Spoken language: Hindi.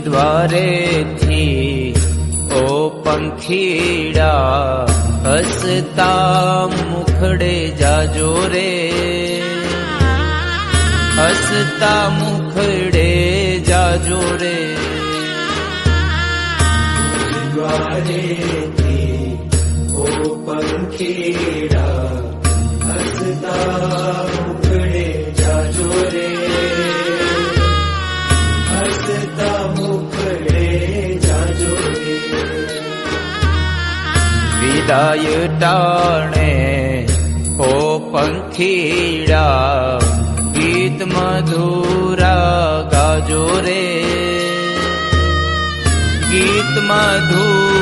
द्वारे थी ओ पंखीड़ा हसता मुखड़े जाजो रे, हसता मुखड़े जाजो रे। द्वारे थी ओ पंखीड़ा हसता मुखड़े जाजो रे, हसता मुखड़े जाजो रे। विदाय टाणे ओ पंखीड़ा गीत मधुरा गाजो रे, गीत मधुरा